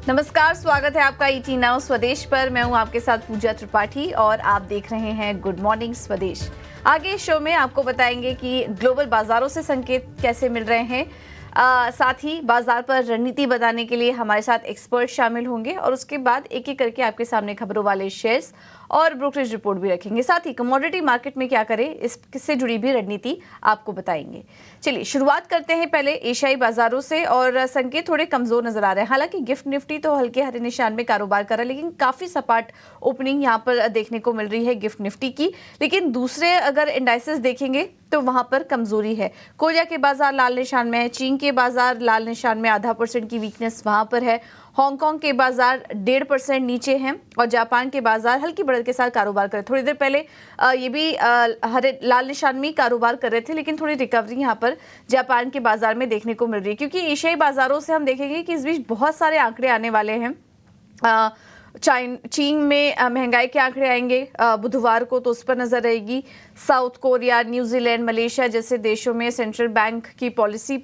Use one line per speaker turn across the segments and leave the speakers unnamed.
नमस्कार, स्वागत है आपका ईटी नाउ स्वदेश पर। मैं हूं आपके साथ पूजा त्रिपाठी और आप देख रहे हैं गुड मॉर्निंग स्वदेश। आगे शो में आपको बताएंगे कि ग्लोबल बाजारों से संकेत कैसे मिल रहे हैं। साथ ही बाजार पर रणनीति बताने के लिए हमारे साथ एक्सपर्ट शामिल होंगे और उसके बाद एक एक करके आपके सामने खबरों वाले शेयर्स और ब्रोकरेज रिपोर्ट भी रखेंगे। साथ ही कमोडिटी मार्केट में क्या करें इससे जुड़ी भी रणनीति आपको बताएंगे। चलिए शुरुआत करते हैं पहले एशियाई बाजारों से और संकेत थोड़े कमजोर नजर आ रहे हैं। हालांकि गिफ्ट निफ्टी तो हल्के हरे निशान में कारोबार कर रहा है, लेकिन काफी सपाट ओपनिंग यहाँ पर देखने को मिल रही है गिफ्ट निफ्टी की। लेकिन दूसरे अगर इंडाइसेस देखेंगे तो वहां पर कमजोरी है। कोरिया के बाजार लाल निशान में है, चीन के बाजार लाल निशान में, 0.5% की वीकनेस वहां पर है। हांगकांग के बाजार 1.5% नीचे हैं और जापान के बाजार हल्की बढ़त के साथ कारोबार कर रहे। थोड़ी देर पहले ये भी हरे लाल निशान में कारोबार कर रहे थे, लेकिन थोड़ी रिकवरी यहाँ पर जापान के बाजार में देखने को मिल रही है, क्योंकि एशियाई बाजारों से हम देखेंगे कि इस बीच बहुत सारे आंकड़े आने वाले हैं। चीन में महंगाई के आंकड़े आएंगे बुधवार को, तो उस पर नजर रहेगी। साउथ कोरिया, न्यूजीलैंड, मलेशिया जैसे देशों में सेंट्रल बैंक की पॉलिसी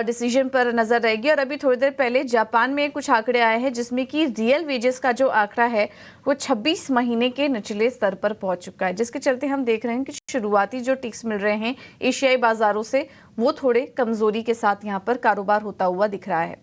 डिसीजन पर नजर रहेगी। और अभी थोड़ी देर पहले जापान में कुछ आंकड़े आए हैं जिसमें कि रियल वेजेस का जो आंकड़ा है वो 26 महीने के निचले स्तर पर पहुंच चुका है, जिसके चलते हम देख रहे हैं कि शुरुआती जो टिक्स मिल रहे हैं एशियाई बाजारों से वो थोड़े कमजोरी के साथ यहाँ पर कारोबार होता हुआ दिख रहा है।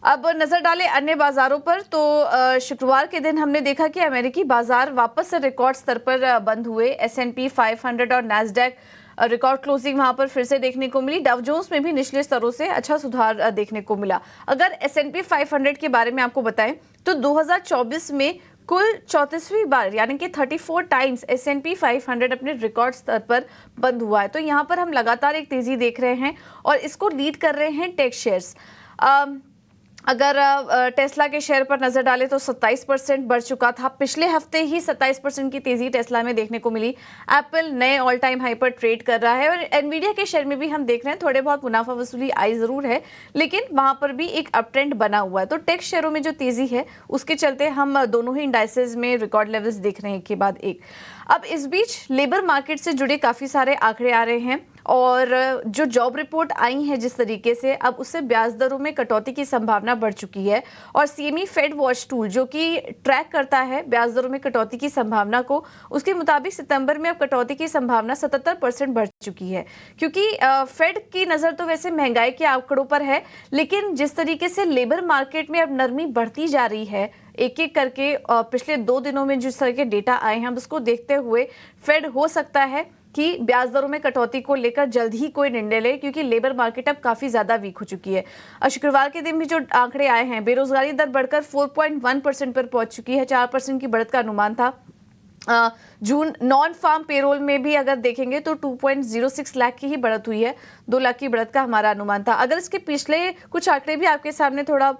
अब नजर डालें अन्य बाजारों पर, तो शुक्रवार के दिन हमने देखा कि अमेरिकी बाजार वापस से रिकॉर्ड स्तर पर बंद हुए। S&P 500 और नैस्डैक रिकॉर्ड क्लोजिंग वहां पर फिर से देखने को मिली। डाउ जोन्स में भी निचले स्तरों से अच्छा सुधार देखने को मिला। अगर S&P 500 के बारे में आपको बताएं तो 2024 में कुल 34वीं बार यानी कि 34 टाइम्स S&P 500 अपने रिकॉर्ड स्तर पर बंद हुआ है। तो यहाँ पर हम लगातार एक तेजी देख रहे हैं और इसको लीड कर रहे हैं टेक शेयर्स। अगर टेस्ला के शेयर पर नजर डालें तो 27% बढ़ चुका था। पिछले हफ्ते ही 27% की तेजी टेस्ला में देखने को मिली। एप्पल नए ऑल टाइम हाई पर ट्रेड कर रहा है और एनवीडिया के शेयर में भी हम देख रहे हैं थोड़े बहुत मुनाफा वसूली आई जरूर है, लेकिन वहां पर भी एक अप ट्रेंड बना हुआ है। तो टेक शेयरों में जो तेजी है उसके चलते हम दोनों ही इंडाइसेस में रिकॉर्ड लेवल्स देख रहे हैं एक के बाद एक। अब इस बीच लेबर मार्केट से जुड़े काफी सारे आंकड़े आ रहे हैं और जो जॉब रिपोर्ट आई है जिस तरीके से, अब उससे ब्याज दरों में कटौती की संभावना बढ़ चुकी है। और सीएमई फेड वॉच टूल जो कि ट्रैक करता है ब्याज दरों में कटौती की संभावना को, उसके मुताबिक सितंबर में अब कटौती की संभावना 77% बढ़ चुकी है। क्योंकि फेड की नजर तो वैसे महंगाई के आंकड़ों पर है, लेकिन जिस तरीके से लेबर मार्केट में अब नरमी बढ़ती जा रही है एक एक करके, पिछले 2 दिनों में जिस तरह के डेटा आए हैं उसको देखते हुए फेड हो सकता है कि ब्याज दरों में कटौती को लेकर जल्द ही कोई निर्णय ले, क्योंकि लेबर मार्केट अब काफी ज्यादा वीक हो चुकी है। शुक्रवार के दिन भी जो आंकड़े आए हैं, बेरोजगारी दर बढ़कर 4.1% पर पहुंच चुकी है। 4% की बढ़त का अनुमान था। जून नॉन फार्म पेरोल में भी अगर देखेंगे तो 2.06 लाख की ही बढ़त हुई है। 2 लाख की बढ़त का हमारा अनुमान था। अगर इसके पिछले कुछ आंकड़े भी आपके सामने थोड़ा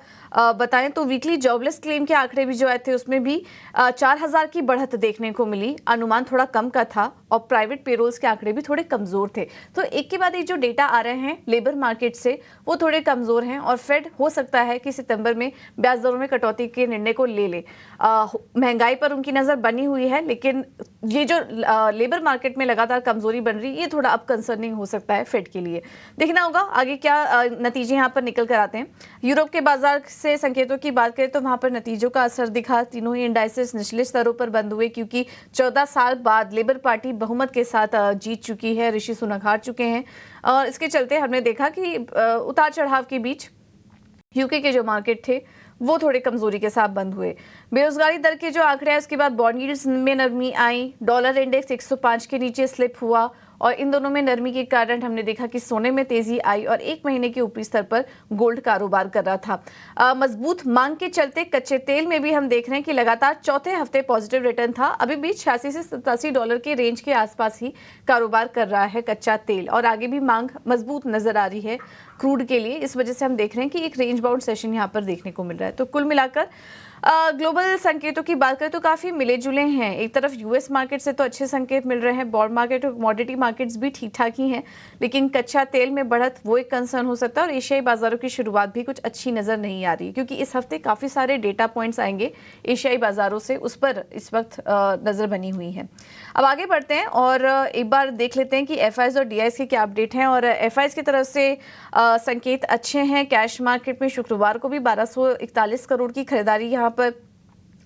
बताएं तो वीकली जॉबलेस क्लेम के आंकड़े भी जो आए थे उसमें भी 4000 की बढ़त देखने को मिली। अनुमान थोड़ा कम का था और प्राइवेट पेरोल्स के आंकड़े भी थोड़े कमजोर थे। तो एक के बाद एक जो डेटा आ रहे हैं लेबर मार्केट से वो थोड़े कमजोर हैं और फेड हो सकता है कि सितंबर में ब्याज दरों में कटौती के निर्णय को ले ले। महंगाई पर उनकी नजर बनी हुई है, लेकिन ये जो लेबर मार्केट में लगातार कमजोरी बन रही है ये थोड़ा अब कंसर्निंग हो सकता है फेड के लिए। देखना होगा आगे क्या नतीजे यहाँ पर निकल कर आते हैं। यूरोप के बाजार से संकेतों की बात करें तो वहां पर नतीजों का असर दिखा। तीनों ही इंडाइसेस निचले स्तरों पर बंद हुए, क्योंकि 14 साल बाद लेबर पार्टी बहुमत के साथ जीत चुकी है। ऋषि सुनक हार चुके हैं और इसके चलते हमने देखा कि उतार चढ़ाव के बीच यूके के जो मार्केट थे वो थोड़े कमजोरी के साथ बंद हुए। बेरोजगारी दर के जो आंकड़े हैं उसके बाद बॉन्ड यील्ड्स में नरमी आई। डॉलर इंडेक्स 105 के नीचे स्लिप हुआ और इन दोनों में नरमी के कारण हमने देखा कि सोने में तेजी आई और 1 महीने के ऊपरी स्तर पर गोल्ड कारोबार कर रहा था। मजबूत मांग के चलते कच्चे तेल में भी हम देख रहे हैं कि लगातार चौथे हफ्ते पॉजिटिव रिटर्न था। अभी भी 86 से 87 डॉलर के रेंज के आसपास ही कारोबार कर रहा है कच्चा तेल और आगे भी मांग मजबूत नजर आ रही है क्रूड के लिए। इस वजह से हम देख रहे हैं कि एक रेंज बाउंड सेशन यहाँ पर देखने को मिल रहा है। तो कुल मिलाकर ग्लोबल संकेतों की बात करें तो काफी मिले जुले हैं। एक तरफ यूएस मार्केट से तो अच्छे संकेत मिल रहे हैं, बॉन्ड मार्केट और कमोडिटी मार्केट्स भी ठीक ठाक ही हैं, लेकिन कच्चा तेल में बढ़त वो एक कंसर्न हो सकता है। और एशियाई बाजारों की शुरुआत भी कुछ अच्छी नजर नहीं आ रही, क्योंकि इस हफ्ते काफी सारे डेटा पॉइंट्स आएंगे एशियाई बाजारों से, उस पर इस वक्त नजर बनी हुई है। अब आगे बढ़ते हैं और एक बार देख लेते हैं कि एफआईज और डीआईज के क्या अपडेट हैं। और एफआईज की तरफ से संकेत अच्छे हैं। कैश मार्केट में शुक्रवार को भी 1241 करोड़ की खरीदारी यहाँ पर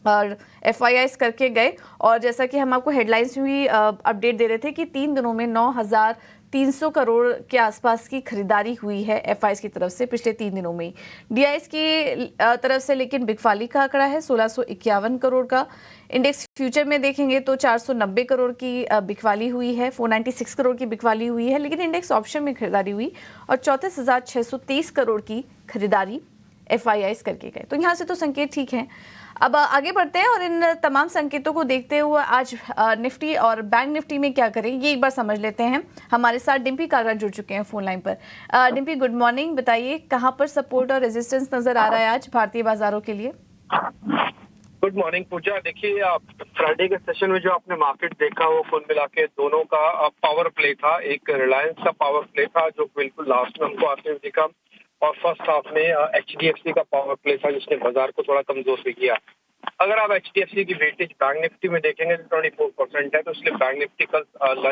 और FIIs करके गए, और जैसा कि हम आपको हेडलाइंस में भी अपडेट दे रहे थे कि 3 दिनों में 9,300 करोड़ के आसपास की खरीदारी हुई है FIIs की तरफ से पिछले 3 दिनों में। DIs की तरफ से लेकिन बिकवाली का आंकड़ा है 1651 करोड़ का। इंडेक्स फ्यूचर में देखेंगे तो 490 करोड़ की बिकवाली हुई है, 496 करोड़ की बिकवाली हुई है, लेकिन इंडेक्स ऑप्शन में खरीदारी हुई और 34,623 करोड़ की खरीदारी FIIs करके गए। तो यहाँ से तो संकेत ठीक हैं। अब आगे बढ़ते हैं और इन तमाम संकेतों को देखते हुए आज निफ्टी और बैंक निफ्टी में क्या करें ये एक बार समझ लेते हैं। हमारे साथ डिम्पी कागरा जुड़ चुके हैं फोन लाइन पर। Dimpy, good morning. बताइए कहां पर सपोर्ट और रेजिस्टेंस नजर आ रहा है आज भारतीय बाजारों के लिए?
गुड मॉर्निंग पूजा। देखिए, फ्राइडे के सेशन में जो आपने मार्केट देखा वो कुल मिला के दोनों का पावर प्ले था। एक रिलायंस का पावर प्ले था जो बिल्कुल लास्ट में हमको आते हुए दिखा, और फर्स्ट हाफ में HDFC का पावर प्ले था जिसने बाजार को थोड़ा कमजोर भी किया। अगर आप HDFC की वेटेज बैंक निफ्टी में देखेंगे तो 24% है, तो इसलिए बैंक निफ्टी कल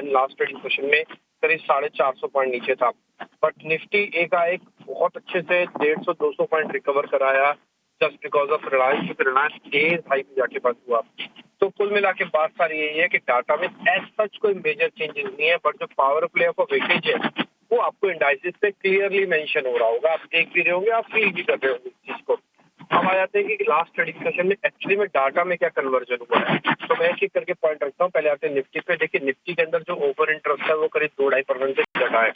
लास्ट ट्रेडिंग सेशन में करीब 450 पॉइंट नीचे था। बट निफ्टी एकाएक बहुत अच्छे से 150-200 पॉइंट रिकवर कराया जस्ट बिकॉज ऑफ रिलायंस, क्योंकि रिलायंस तेज हाई पे जाके बंद हुआ। तो कुल मिला के बात सारी यही है कि डाटा में एज सच कोई मेजर चेंजेस नहीं है, बट जो पावर प्ले ऑफ वेटेज है वो आपको इंडाइसिस पे क्लियरली मेंशन हो रहा होगा। आप देख भी रहे होंगे, आप फील भी कर रहे होंगे इस चीज को। अब आ जाते हैं कि लास्ट ट्रेडिंग सेशन में एक्चुअली में डाटा में क्या कन्वर्जन हुआ है, तो मैं एक एक करके पॉइंट रखता हूँ। पहले आते हैं निफ्टी पे। देखिए, निफ्टी के अंदर जो ओवर इंटरेस्ट है वो करीब 2-2.5% से घटा है।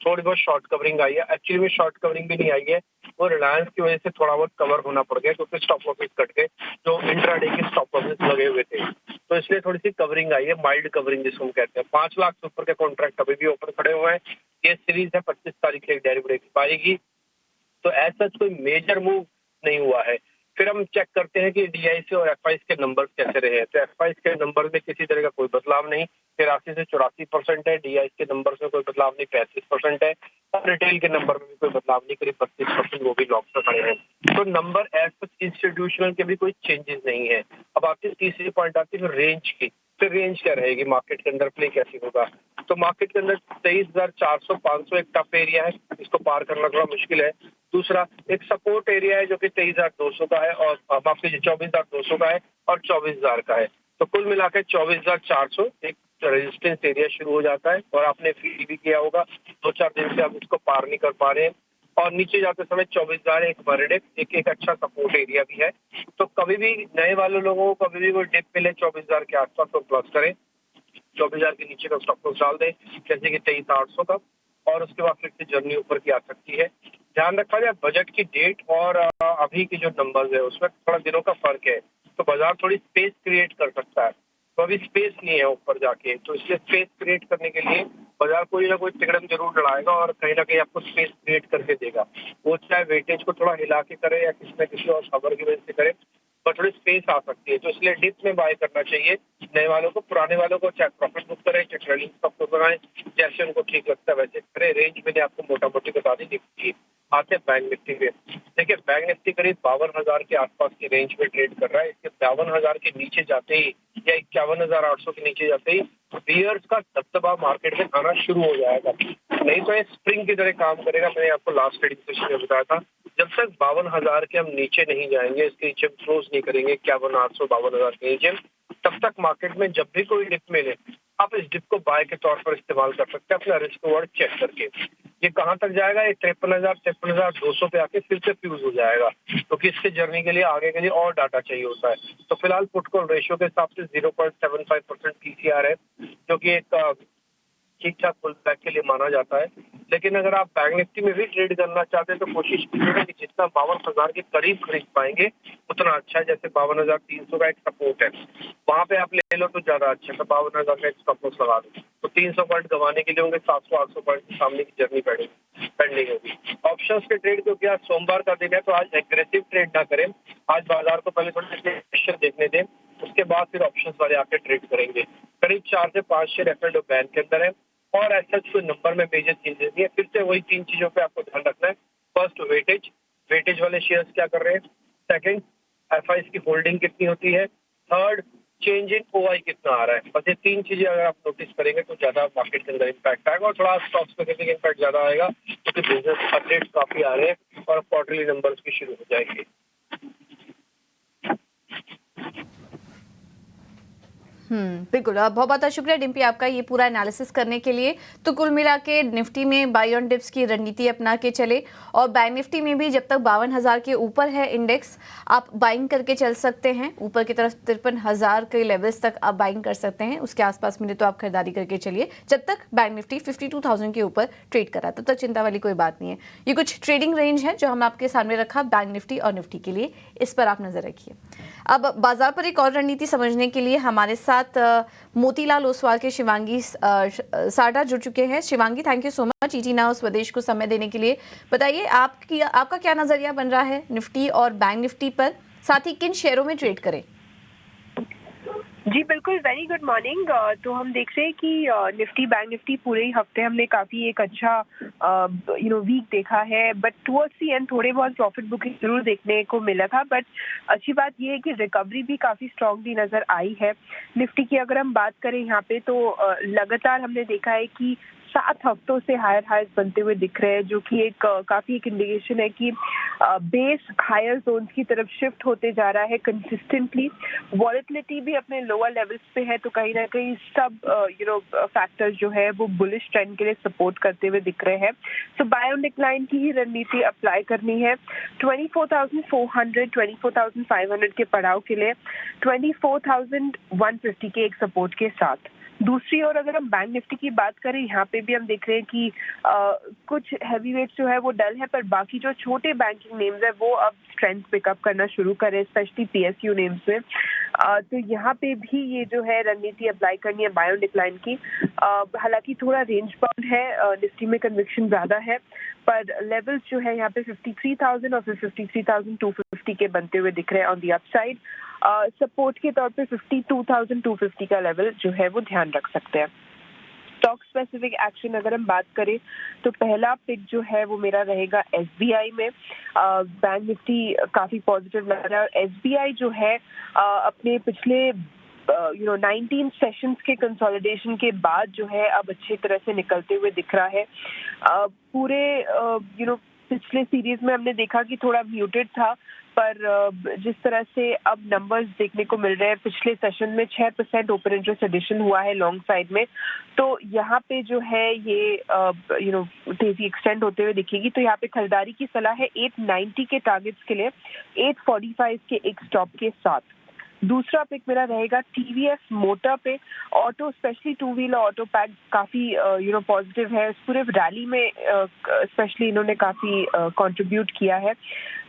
थोड़ी बहुत शॉर्ट कवरिंग आई है, एक्चुअली में शॉर्ट कवरिंग भी नहीं आई है, वो रिलायंस की वजह से थोड़ा बहुत कवर होना पड़ गया क्योंकि स्टॉप लॉसेस कट गए जो इंट्राडे के स्टॉप लॉसेस लगे हुए थे, तो इसलिए थोड़ी सी कवरिंग आई है, माइल्ड कवरिंग जिसको हम कहते हैं। 5 लाख से ऊपर के कॉन्ट्रैक्ट अभी भी ओपन खड़े हुए हैं। ये सीरीज है 25 तारीख से डेरिवेटिव आएगी, तो ऐसा सच कोई मेजर मूव नहीं हुआ है। फिर हम चेक करते हैं कि DIs और FIs के नंबर्स कैसे रहे हैं। तो FIs के नंबर में किसी तरह का कोई बदलाव नहीं, 83 से 84% है। DIs के नंबर्स में कोई बदलाव नहीं, 35% है। और रिटेल के नंबर में भी कोई बदलाव नहीं, करीब 32%, वो भी लॉक पे खड़े हैं। तो नंबर एज सच इंस्टीट्यूशनल के भी कोई चेंजेस नहीं है। अब आती है तीसरी पॉइंट आती है रेंज की। तो रेंज क्या रहेगी, मार्केट के अंदर प्ले कैसे होगा? तो मार्केट के अंदर 23,400-500 एक टफ एरिया है, इसको पार करना थोड़ा मुश्किल है। दूसरा एक सपोर्ट एरिया है जो कि 23,200 का है, और माफ कीजिए 24,200 का है और 24,000 का है। तो कुल मिलाकर 24,400 एक रेजिस्टेंस एरिया शुरू हो जाता है, और आपने फील भी किया होगा 2-4 दिन से आप इसको पार नहीं कर पा रहे हैं, और नीचे जाते समय 24,000 एक वर्ड एक अच्छा सपोर्ट एरिया भी है। तो कभी भी नए वाले लोगों को कभी भी कोई डिप मिले 24,000 के आसपास तो प्लस करें, 24,000 के नीचे का स्टॉप लॉस डाल दें, जैसे कि 23,800 का, और उसके बाद फिर से जर्नी ऊपर की आ सकती है। ध्यान रखा जाए बजट की डेट और अभी के जो नंबर्स है उसमें थोड़ा दिनों का फर्क है, तो बाजार थोड़ी स्पेस क्रिएट कर सकता है, तो अभी स्पेस नहीं है ऊपर जाके, तो इसलिए स्पेस क्रिएट करने के लिए बाजार कोई ना कोई तिकड़म जरूर लड़ाएगा और कहीं ना कहीं आपको स्पेस क्रिएट करके देगा। वो चाहे वेटेज को थोड़ा हिला के करे या किसी न किसी और खबर की वजह से करे, पर थोड़ी स्पेस आ सकती है, तो इसलिए डिप में बाय करना चाहिए नए वालों को। पुराने वालों को चाहे प्रॉफिट बुक करें, चाहे ट्रेडिंग स्टॉक को बनाएं, जैसे उनको ठीक लगता है वैसे करें। रेंज मैंने आपको मोटा मोटी बता दी निफ्टी। आते हैं बैंक निफ्टी पे। देखिए, बैंक निफ्टी करीब 52,000 के आसपास की रेंज में ट्रेड कर रहा है। इसके 52,000 के नीचे जाते ही या 51,800 के नीचे जाते ही बियर्स का दबदबा मार्केट में आना शुरू हो जाएगा, नहीं तो ये स्प्रिंग की तरह काम करेगा। मैंने आपको लास्ट ट्रेडिंग सेशन में बताया था, जब तक 52,000 के हम नीचे नहीं जाएंगे, इसके नीचे क्लोज नहीं करेंगे 51,800 52,000 के नीचे, तब तक मार्केट में जब भी कोई डिप मिले आप इस डिप को बाय के तौर पर इस्तेमाल कर सकते हैं अपना रिस्क वर्ड चेक करके। ये कहां तक जाएगा, ये 53,200 पे आके फिर से फ्यूज हो जाएगा, क्योंकि इसके जर्नी के लिए आगे के लिए और डाटा चाहिए होता है। तो फिलहाल पुट कॉल रेशियो के हिसाब से 0.75% TCR है, जो कि एक ठीक ठाक पुल बैक के लिए माना जाता है। लेकिन अगर आप बैंक निफ्टी में भी ट्रेड करना चाहते हैं तो कोशिश कीजिएगा कि जितना 52,000 के करीब खरीद पाएंगे उतना अच्छा है। जैसे 52,300 का एक सपोर्ट है, वहां पे आप ले लो तो ज्यादा अच्छा है। तो 52,000 का एक स्टॉप लॉस लगा दो, तो 300 पॉइंट गंवाने के लिए होंगे 700-800 पॉइंट के सामने की जर्नी पेंडिंग होगी। ऑप्शंस के ट्रेड क्योंकि आज सोमवार का दिन है तो आज एग्रेसिव ट्रेड ना करें। आज बाजार को पहले थोड़ा देखने दें, उसके बाद फिर ऑप्शंस वाले आके ट्रेड करेंगे। करीब 4 से 5 शेयर F&O बैंक के अंदर है, और ऐसा कोई नंबर में मेजर चेंजेस नहीं है। फिर से वही 3 चीजों पे आपको ध्यान रखना है। फर्स्ट, वेटेज वाले शेयर्स क्या कर रहे हैं। सेकंड, FIs की होल्डिंग कितनी होती है। थर्ड, चेंज इन ओआई कितना आ रहा है। बस ये 3 चीजें अगर आप नोटिस करेंगे तो ज्यादा मार्केट के अंदर इम्पैक्ट आएगा और थोड़ा स्टॉक स्पेसिफिक इम्पैक्ट ज्यादा आएगा क्योंकि बिजनेस अपडेट्स काफी आ रहे हैं और क्वार्टरली नंबर्स भी शुरू हो जाएंगे।
बिल्कुल। बहुत बहुत शुक्रिया डिम्पी आपका ये पूरा एनालिसिस करने के लिए। तो कुल मिला के निफ्टी में बाई ऑन डिप्स की रणनीति अपना के चले और बैंक निफ्टी में भी जब तक 52,000 के ऊपर है इंडेक्स, आप बाइंग करके चल सकते हैं। ऊपर की तरफ 53,000 के लेवल्स तक आप बाइंग कर सकते हैं, उसके आसपास मिले तो आप खरीदारी करके चलिए जब तक बैंक निफ्टी 52,000 के ऊपर ट्रेड करा, तब तक चिंता वाली कोई बात नहीं है। ये कुछ ट्रेडिंग रेंज है जो हम आपके सामने रखा बैंक निफ्टी और निफ्टी के लिए, इस पर आप नजर रखिए। अब बाजार पर एक और रणनीति समझने के लिए हमारे साथ मोतीलाल ओसवाल के शिवांगी साडा जुड़ चुके हैं। Shivangi, thank you so much ET now Swadesh को समय देने के लिए। बताइए आपका क्या नजरिया बन रहा है निफ्टी और बैंक निफ्टी पर, साथ ही किन शेयरों में ट्रेड करें?
जी बिल्कुल, वेरी गुड मॉर्निंग। तो हम देख रहे हैं कि निफ्टी बैंक निफ्टी पूरे ही हफ्ते हमने काफ़ी एक अच्छा वीक देखा है, बट टुवर्ड्स दी एंड थोड़े बहुत प्रॉफिट बुकिंग जरूर देखने को मिला था। बट अच्छी बात यह है कि रिकवरी भी काफ़ी स्ट्रांगली नज़र आई है निफ्टी की। अगर हम बात करें यहाँ पे तो लगातार हमने देखा है कि 7 हफ्तों से हायर हाइज बनते हुए दिख रहे हैं, जो कि एक काफ़ी एक इंडिकेशन है कि बेस हायर जोन्स की तरफ शिफ्ट होते जा रहा है कंसिस्टेंटली। वॉलेटिलिटी भी अपने लोअर लेवल्स पे है, तो कहीं ना कहीं सब फैक्टर्स जो है वो बुलिश ट्रेंड के लिए सपोर्ट करते हुए दिख रहे हैं। सो बाय ऑन डिक्लाइन की ही रणनीति अप्लाई करनी है 24,400 24,500 के पड़ाव के लिए 24,150 के एक सपोर्ट के साथ। दूसरी ओर अगर हम बैंक निफ्टी की बात करें, यहाँ पे भी हम देख रहे हैं कि कुछ हैवी वेट्स जो है वो डल है, पर बाकी जो छोटे बैंकिंग नेम्स है वो अब स्ट्रेंथ पिकअप करना शुरू करें, स्पेशली पीएसयू नेम्स में। तो यहाँ पे भी ये जो है रणनीति अप्लाई करनी है बाय ऑन डिक्लाइन की। हालांकि थोड़ा रेंज बाउंड है, निफ्टी में कन्विक्शन ज्यादा है, पर लेवल्स जो है यहाँ पे 53,000 और फिर 53,250 के बनते हुए दिख रहे हैं ऑन दी अपसाइड। सपोर्ट के तौर पे 52,250 का लेवल जो है वो ध्यान रख सकते हैं। स्टॉक स्पेसिफिक एक्शन अगर हम बात करें तो पहला पिक जो है वो मेरा रहेगा एसबीआई में। बैंक निफ्टी काफी पॉजिटिव लग रहा है और एसबीआई जो है अपने पिछले 19 सेशंस के कंसोलिडेशन के बाद जो है अब अच्छी तरह से निकलते हुए दिख रहा है। पूरे पिछले सीरीज में हमने देखा कि थोड़ा म्यूटेड था, पर जिस तरह से अब नंबर्स देखने को मिल रहे हैं, पिछले सेशन में 6% ओपन इंटरेस्ट एडिशन हुआ है लॉन्ग साइड में, तो यहाँ पे जो है ये तेजी एक्सटेंड होते हुए दिखेगी। तो यहाँ पे खरीदारी की सलाह है 890 के टारगेट्स के लिए 845 के एक स्टॉप के साथ। दूसरा पिक मेरा रहेगा टीवीएस मोटर पे। Auto specially two wheeler auto pack काफी पॉजिटिव है, पूरे रैली में स्पेशली इन्होंने काफी कंट्रीब्यूट किया है।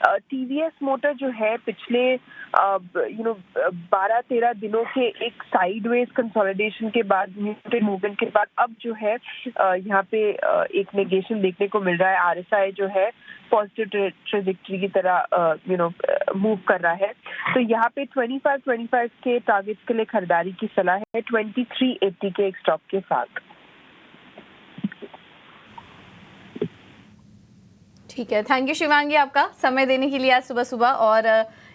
टीवीएस मोटर जो है पिछले 12-13 दिनों के एक साइडवेज कंसोलिडेशन के बाद, म्यूटेड मूवमेंट के बाद अब जो है यहाँ पे एक नेगेशन देखने को मिल रहा है। आरएसआई जो है पॉजिटिव ट्रेजेक्टरी की तरह मूव कर रहा है। तो यहाँ पे 25 के टारगेट्स के लिए खरीदारी की सलाह है 2380 के एक स्टॉप के साथ।
ठीक है, थैंक यू शिवांगी आपका समय देने के लिए आज सुबह सुबह और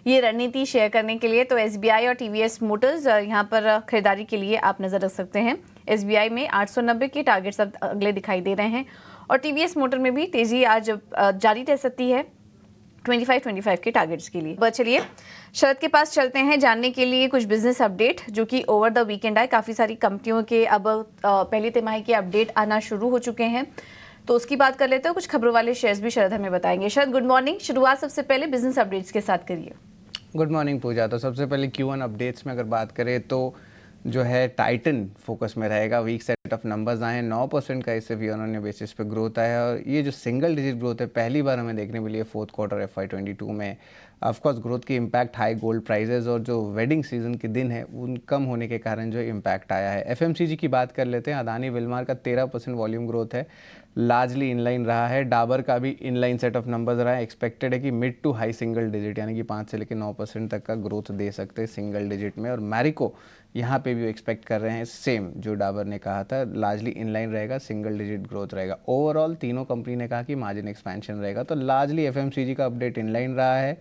ये रणनीति शेयर करने के लिए। तो एसबीआई और टीवीएस मोटर्स यहाँ पर खरीदारी के लिए आप नजर रख सकते हैं। एसबीआई में 890 के टारगेट्स अब अगले दिखाई दे रहे हैं और टीवीएस मोटर में भी तेजी आज जारी रह सकती है 25 के टारगेट्स के लिए। चलिए शरद के पास चलते हैं जानने के लिए कुछ बिजनेस अपडेट जो कि ओवर द वीकेंड आए। काफ़ी सारी कंपनियों के अब पहली तिमाही के अपडेट आना शुरू हो चुके हैं, तो उसकी बात कर लेते हैं। कुछ खबरों वाले शेयर्स भी शरद हमें बताएंगे। शरद गुड मॉर्निंग, शुरुआत सबसे पहले बिजनेस अपडेट्स के साथ करिए।
गुड मॉर्निंग पूजा। तो सबसे पहले Q1 अपडेट्स में अगर बात करें तो जो है टाइटन फोकस में रहेगा। वीक सेट ऑफ नंबर्स आए हैं, 9% का इससे ईयर ऑन ईयर बेसिस पे ग्रोथ आया है और ये जो सिंगल डिजिट ग्रोथ है पहली बार हमें देखने मिली है फोर्थ क्वार्टर FY22 में। ऑफकोर्स ग्रोथ की इम्पैक्ट हाई गोल्ड प्राइजेज और जो वेडिंग सीजन के दिन है उन कम होने के कारण जो इम्पैक्ट आया है। FMCG की बात कर लेते हैं। अदानी विलमार का 13% वॉल्यूम ग्रोथ है, लार्जली इनलाइन रहा है। डाबर का भी इनलाइन सेट ऑफ नंबर्स रहा है। एक्सपेक्टेड है कि mid to high single digit यानी कि 5 से लेकर 9% तक का ग्रोथ दे सकते हैं सिंगल डिजिट में। और मैरिको यहाँ पे भी एक्सपेक्ट कर रहे हैं सेम जो डाबर ने कहा था, लार्जली इनलाइन रहेगा, सिंगल डिजिट ग्रोथ रहेगा। ओवरऑल तीनों कंपनी ने कहा कि मार्जिन एक्सपेंशन रहेगा। तो लार्जली FMCG का अपडेट इनलाइन रहा है।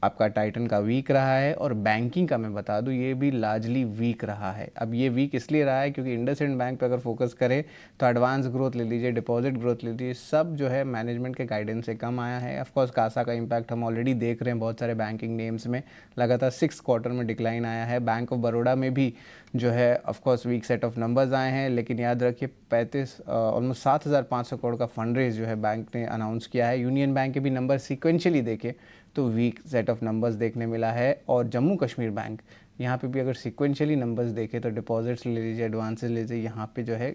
आपका टाइटन का वीक रहा है और बैंकिंग का मैं बता दूं ये भी लार्जली वीक रहा है। अब ये वीक इसलिए रहा है क्योंकि इंडसइंड बैंक पे अगर फोकस करें तो एडवांस ग्रोथ ले लीजिए, डिपॉजिट ग्रोथ ले लीजिए, सब जो है मैनेजमेंट के गाइडेंस से कम आया है। ऑफकोर्स कासा का इम्पैक्ट हम ऑलरेडी देख रहे हैं, बहुत सारे बैंकिंग नेम्स में लगातार 6 क्वार्टर में डिक्लाइन आया है। बैंक ऑफ बड़ौदा में भी जो है of course weak set of numbers आए हैं, लेकिन याद रखिए 35 ऑलमोस्ट 7,500 करोड़ का फंड रेज जो है बैंक ने अनाउंस किया है। यूनियन बैंक के भी नंबर सीक्वेंशियली देखें तो वीक सेट ऑफ नंबर्स देखने मिला है। और जम्मू कश्मीर बैंक यहाँ पे भी अगर सीक्वेंशियली नंबर्स देखें तो डिपॉजिट्स ले लीजिए, एडवांसेस ले लीजिए, यहाँ पे जो है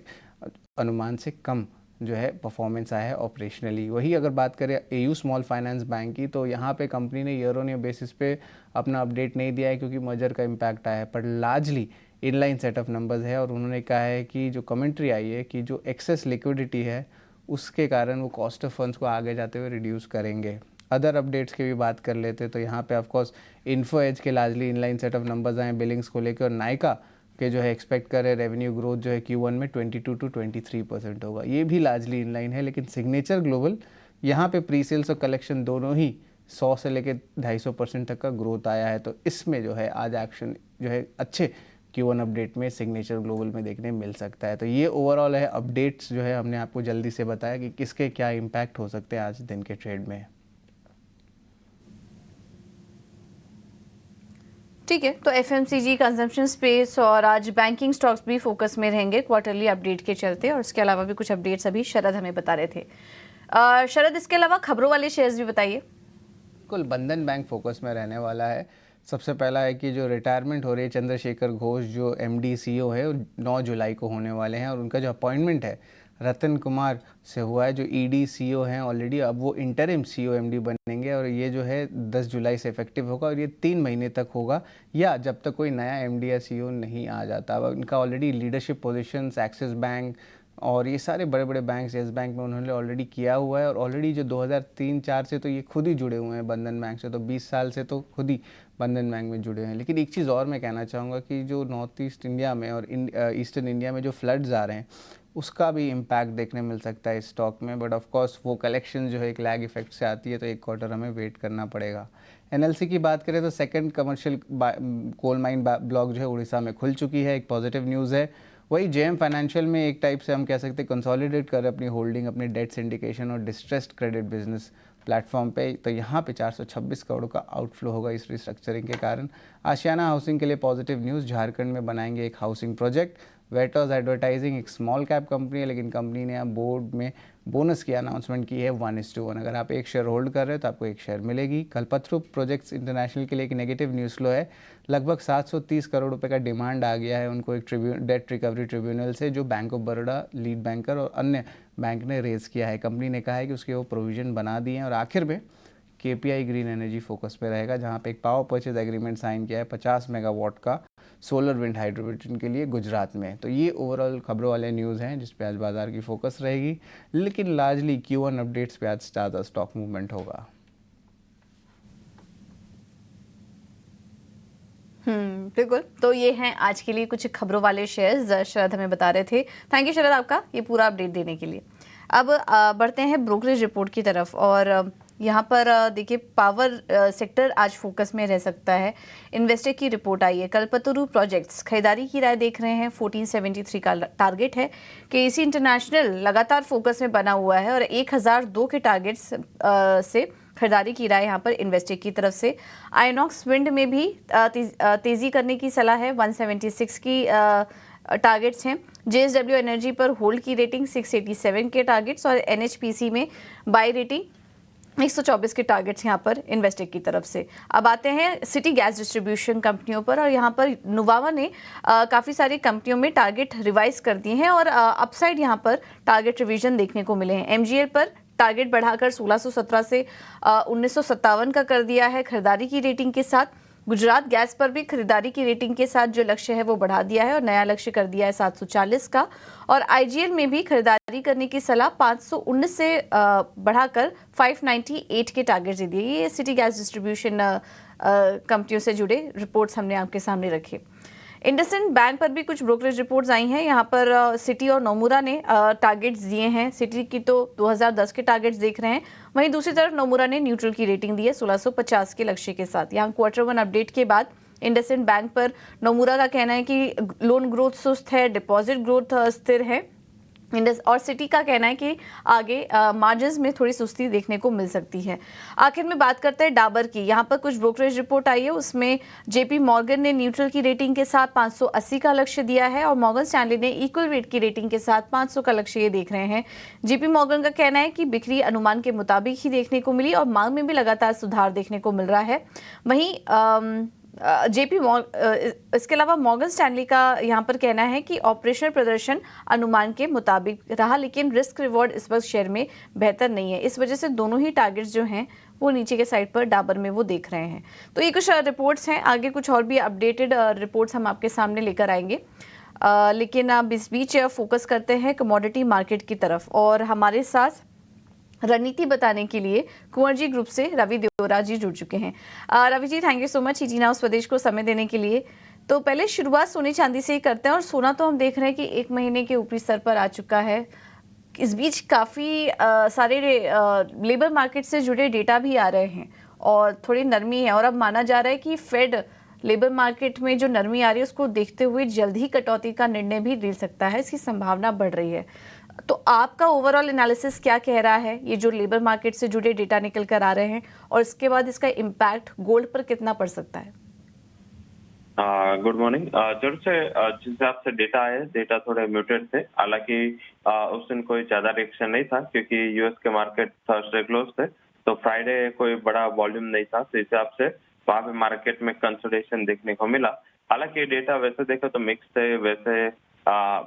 अनुमान से कम जो है परफॉर्मेंस आया है ऑपरेशनली। वही अगर बात करें एयू स्मॉल फाइनेंस बैंक की तो यहाँ पे कंपनी ने ईयर ऑन ईयर बेसिस पे अपना अपडेट नहीं दिया है क्योंकि मर्जर का इम्पैक्ट आया है, पर largely inline set of numbers है। और उन्होंने कहा है कि जो कमेंट्री आई है कि जो एक्सेस लिक्विडिटी है उसके कारण वो कॉस्ट ऑफ फंड्स को आगे जाते हुए रिड्यूस करेंगे। अदर अपडेट्स की भी बात कर लेते तो यहाँ पे ऑफकोर्स इन्फो एज के largely inline set of numbers आए बिलिंग्स को लेकर, और नायका के जो है एक्सपेक्ट कर रहे रेवेन्यू ग्रोथ जो है Q1 में 22 to 23% होगा, ये भी लार्जली इनलाइन है। लेकिन सिग्नेचर ग्लोबल यहाँ पे प्री सेल्स और कलेक्शन दोनों ही 100 से लेकर 250% तक का ग्रोथ आया है। तो इसमें जो है आज एक्शन जो है अच्छे Q1 अपडेट में सिग्नेचर ग्लोबल में देखने मिल सकता है। तो ये ओवरऑल है अपडेट्स जो है हमने आपको जल्दी से बताया कि किसके क्या इम्पैक्ट हो सकते हैं आज दिन के ट्रेड में।
ठीक है, तो एफएमसीजी, कंजम्पशन स्पेस और आज बैंकिंग स्टॉक्स भी फोकस में रहेंगे क्वार्टरली अपडेट के चलते, और इसके अलावा भी कुछ अपडेट्स अभी शरद हमें बता रहे थे। शरद, इसके अलावा खबरों वाले शेयर्स भी बताइए।
बिल्कुल, बंधन बैंक फोकस में रहने वाला है। सबसे पहला है कि जो रिटायरमेंट हो रही है चंद्रशेखर घोष जो MD CEO है 9 जुलाई को होने वाले हैं, और उनका जो अपॉइंटमेंट है रतन कुमार से हुआ है जो ED CEO हैं ऑलरेडी, अब वो इंटरिम CEO MD बनेंगे और ये जो है 10 जुलाई से इफेक्टिव होगा और ये 3 महीने तक होगा या जब तक कोई नया MD या CEO नहीं आ जाता। अब इनका already leadership positions axis bank और ये सारे बड़े बड़े बैंक, येस बैंक में उन्होंने ऑलरेडी किया हुआ है, और ऑलरेडी जो 2003-4 से तो ये खुद ही जुड़े हुए हैं बंधन बैंक से, तो 20 साल से तो खुद ही बंधन बैंक में जुड़े हैं। लेकिन एक चीज़ और मैं कहना चाहूँगा कि जो नॉर्थ ईस्ट इंडिया में और ईस्टर्न इंडिया में जो फ्लड्स आ रहे हैं उसका भी इम्पैक्ट देखने मिल सकता है स्टॉक में, बट ऑफ कोर्स वो कलेक्शन जो है एक लैग इफेक्ट से आती है, तो 1 क्वार्टर हमें वेट करना पड़ेगा। NLC की बात करें तो second commercial coal mine block जो है उड़ीसा में खुल चुकी है, एक पॉजिटिव न्यूज़ है। वही JM फाइनेंशियल में एक टाइप से हम कह सकते हैं कंसोलिडेट कर अपनी होल्डिंग अपने डेट सिंडिकेशन और डिस्ट्रेस्ड क्रेडिट बिजनेस प्लेटफॉर्म पे, तो यहाँ पे 426 करोड़ का आउटफ्लो होगा इस रिस्ट्रक्चरिंग के कारण। आशियाना हाउसिंग के लिए पॉजिटिव न्यूज़, झारखंड में बनाएंगे एक हाउसिंग प्रोजेक्ट। वेटर्स एडवर्टाइजिंग एक स्मॉल कैप कंपनी है, लेकिन कंपनी ने अब बोर्ड में बोनस की अनाउंसमेंट की है 1:1। अगर आप एक शेयर होल्ड कर रहे हो तो आपको एक शेयर मिलेगी। कल्पतरू प्रोजेक्ट्स इंटरनेशनल के लिए एक नेगेटिव न्यूज़ फ्लो है, लगभग 730 करोड़ रुपए का डिमांड आ गया है उनको एक डेट रिकवरी ट्रिब्यूनल से जो bank of Baroda, lead banker और अन्य बैंक ने रेज़ किया है। कंपनी ने कहा है कि उसके वो प्रोविजन बना दिए हैं। और आखिर में KPI ग्रीन एनर्जी फोकस पे रहेगा, जहाँ पे एक पावर परचेज एग्रीमेंट साइन किया है 50 मेगावाट का सोलर विंड हाइड्रोजन के लिए गुजरात में। तो ये ओवरऑल खबरों वाले न्यूज़ हैं जिस पे आज बाजार की फोकस रहेगी, लेकिन लार्जली Q1 अपडेट्स पे आज ज़्यादा स्टॉक मूवमेंट होगा।
बिल्कुल, तो ये हैं आज के लिए कुछ खबरों वाले शेयर्स शरद हमें बता रहे थे। थैंक यू शरद आपका ये पूरा अपडेट देने के लिए। अब बढ़ते हैं ब्रोकरेज रिपोर्ट की तरफ, और यहाँ पर देखिए पावर सेक्टर आज फोकस में रह सकता है। इन्वेस्टेक की रिपोर्ट आई है, कल्पतरू प्रोजेक्ट्स खरीदारी की राय देख रहे हैं, 1473 का टारगेट है। KEC इंटरनेशनल लगातार फोकस में बना हुआ है और 1002 के टारगेट्स से खरीदारी की राय यहाँ पर इन्वेस्टेक की तरफ से। आइनॉक्स विंड में भी तेजी करने की सलाह है, 176 की टारगेट्स हैं। JSW एनर्जी पर होल्ड की रेटिंग 687 के टारगेट्स, और NHPC में बाय रेटिंग 124 के टारगेट्स यहाँ पर इन्वेस्टेक की तरफ से। अब आते हैं सिटी गैस डिस्ट्रीब्यूशन कंपनियों पर, और यहाँ पर नुवावा ने काफ़ी सारी कंपनियों में टारगेट रिवाइज कर दिए हैं और अपसाइड यहाँ पर टारगेट रिवीजन देखने को मिले हैं। MGL पर टारगेट बढ़ाकर 1617 से 1957 का कर दिया है खरीदारी की रेटिंग के साथ। गुजरात गैस पर भी खरीदारी की रेटिंग के साथ जो लक्ष्य है वो बढ़ा दिया है और नया लक्ष्य कर दिया है 740 का। और IGL में भी खरीदारी करने की सलाह 519 से बढ़ाकर 598 के टारगेट दे दिए। ये सिटी गैस डिस्ट्रीब्यूशन कंपनियों से जुड़े रिपोर्ट्स हमने आपके सामने रखे। इंडसइंड बैंक पर भी कुछ ब्रोकरेज रिपोर्ट्स आई हैं। यहाँ पर सिटी और नोमुरा ने टारगेट्स दिए हैं। सिटी की तो 2010 के टारगेट्स देख रहे हैं, वहीं दूसरी तरफ नोमुरा ने न्यूट्रल की रेटिंग दी है 1650 के लक्ष्य के साथ। यहाँ Q1 अपडेट के बाद इंडसइंड बैंक पर नोमुरा का कहना है कि लोन ग्रोथ सुस्त है, डिपॉजिट ग्रोथ स्थिर है। इंडस और सिटी का कहना है कि आगे मार्जिन्स में थोड़ी सुस्ती देखने को मिल सकती है। आखिर में बात करते हैं डाबर की। यहाँ पर कुछ ब्रोकरेज रिपोर्ट आई है, उसमें जेपी मॉर्गन ने न्यूट्रल की रेटिंग के साथ 580 का लक्ष्य दिया है और मॉर्गन स्टैनली ने इक्वल वेट की रेटिंग के साथ 500 का लक्ष्य ये देख रहे हैं। जेपी मॉर्गन का कहना है कि बिक्री अनुमान के मुताबिक ही देखने को मिली और मांग में भी लगातार सुधार देखने को मिल रहा है। वहीं इसके अलावा मॉर्गन स्टैनली का यहाँ पर कहना है कि ऑपरेशनल प्रदर्शन अनुमान के मुताबिक रहा, लेकिन रिस्क रिवॉर्ड इस वक्त शेयर में बेहतर नहीं है। इस वजह से दोनों ही टारगेट्स जो हैं वो नीचे के साइड पर डाबर में वो देख रहे हैं। तो ये कुछ रिपोर्ट्स हैं, आगे कुछ और भी अपडेटेड रिपोर्ट्स हम आपके सामने लेकर आएंगे। लेकिन अब इस बीच फोकस करते हैं कमोडिटी मार्केट की तरफ और हमारे साथ रणनीति बताने के लिए कुंवर जी ग्रुप से रवि देवरा जी जुड़ चुके हैं। Ravi ji, thank you so much easy now Swadesh को समय देने के लिए। तो पहले शुरुआत सोने चांदी से ही करते हैं और सोना तो हम देख रहे हैं कि 1 महीने के ऊपरी स्तर पर आ चुका है। इस बीच काफ़ी सारे लेबर मार्केट से जुड़े डेटा भी आ रहे हैं और थोड़ी नरमी है और अब माना जा रहा है कि फेड लेबर मार्केट में जो नरमी आ रही है उसको देखते हुए जल्द ही कटौती का निर्णय भी ले सकता है, इसकी संभावना बढ़ रही है। तो आपका ओवरऑल एनालिसिस क्या कह रहा है, ये जो लेबर मार्केट से जुड़े डेटा निकल कर आ रहे हैं और इसके बाद इसका इम्पैक्ट गोल्ड पर कितना पड़ सकता है?
Good morning. जरूर से जिस हिसाब से डेटा आए, डेटा थोड़े म्यूटेड थे। हालांकि उस दिन कोई ज्यादा रिएक्शन नहीं था क्योंकि यूएस के मार्केट थर्सडे क्लोज थे, तो फ्राइडे कोई बड़ा वॉल्यूम नहीं था, तो इस हिसाब से वहां पे मार्केट में कंसोलिडेशन देखने को मिला। हालांकि डेटा वैसे देखो तो मिक्स थे। वैसे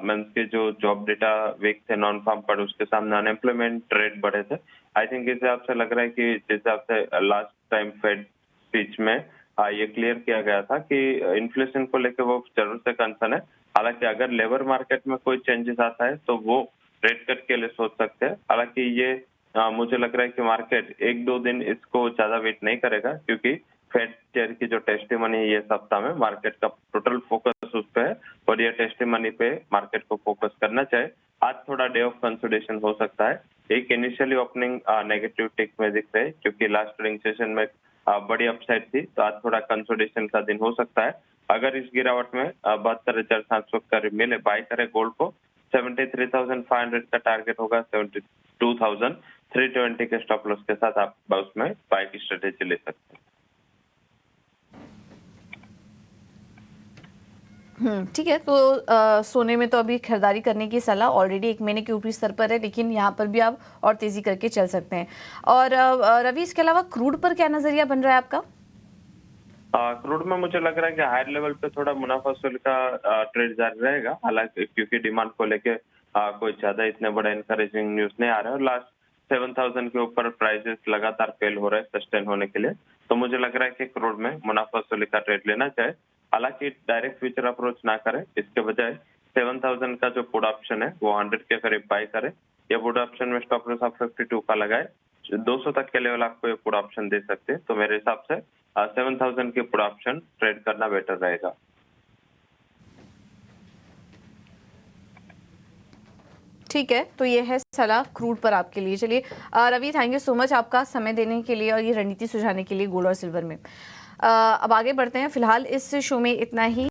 मीन्स के जो जॉब डेटा वीक थे, नॉन फार्म पर, उसके सामने अनएम्प्लॉयमेंट रेट बढ़े थे। आई थिंक इस हिसाब से लग रहा है कि जिस हिसाब से लास्ट टाइम फेड स्पीच में ये क्लियर किया गया था कि इन्फ्लेशन को लेकर वो जरूर से कंसर्न है। हालांकि अगर लेबर मार्केट में कोई चेंजेस आता है तो वो रेट कट के लिए सोच सकते हैं। हालांकि ये मुझे लग रहा है कि मार्केट 1-2 दिन इसको ज्यादा वेट नहीं करेगा क्योंकि फेड चेयर की जो टेस्टिमनी है ये सप्ताह में, मार्केट का टोटल फोकस उस पे है और ये टेस्टिमनी पे मार्केट को फोकस करना चाहिए। आज थोड़ा डे ऑफ कंसोलिडेशन हो सकता है। एक इनिशियली ओपनिंग नेगेटिव टिक में दिख रहे क्योंकि लास्ट ट्रेडिंग सेशन में बड़ी अपसाइड थी, तो आज थोड़ा कंसोलिडेशन का दिन हो सकता है। अगर इस गिरावट में 72,700 का मिले, बाय करे गोल्ड को, 73,500 का टारगेट होगा, 72,320 के स्टॉप लॉस के साथ आप उसमें बाय की स्ट्रेटेजी ले सकते हैं।
ठीक है। तो सोने में तो अभी खरीदारी करने की सलाह ऑलरेडी 1 महीने के ऊपरी स्तर पर है, लेकिन यहाँ पर भी आप और तेजी करके चल सकते हैं। और रवि, इसके अलावा क्रूड पर क्या नजरिया बन रहा है आपका?
क्रूड में मुझे लग रहा है कि हायर लेवल पे थोड़ा मुनाफा वसूली का ट्रेड जारी रहेगा। हालांकि क्योंकि डिमांड को लेके कोई ज्यादा इतने बड़े इनकरेजिंग न्यूज नहीं आ रहे और लास्ट 7,000 के ऊपर प्राइसेस लगातार फेल हो रहे हैं सस्टेन होने के लिए, तो मुझे लग रहा है कि क्रूड में मुनाफा वसूली का ट्रेड लेना चाहिए। हालांकि डायरेक्ट फ्यूचर अप्रोच ना करें, इसके बजाय 7,000 का जो पुट ऑप्शन है वो 100 के करीब बाय करें। ये पुट ऑप्शन में स्टॉप लॉस आप 52 का लगाए, 200 तक के लेवल आपको ये पुट ऑप्शन दे सकते हैं। तो मेरे हिसाब से 7,000 के पुट ऑप्शन ट्रेड करना बेटर रहेगा।
ठीक है, तो ये है सलाह क्रूड पर आपके लिए। चलिए Ravi, thank you so much आपका समय देने के लिए और ये रणनीति सुझाने के लिए गोल्ड और सिल्वर में। अब आगे बढ़ते हैं। फिलहाल इस शो में इतना ही।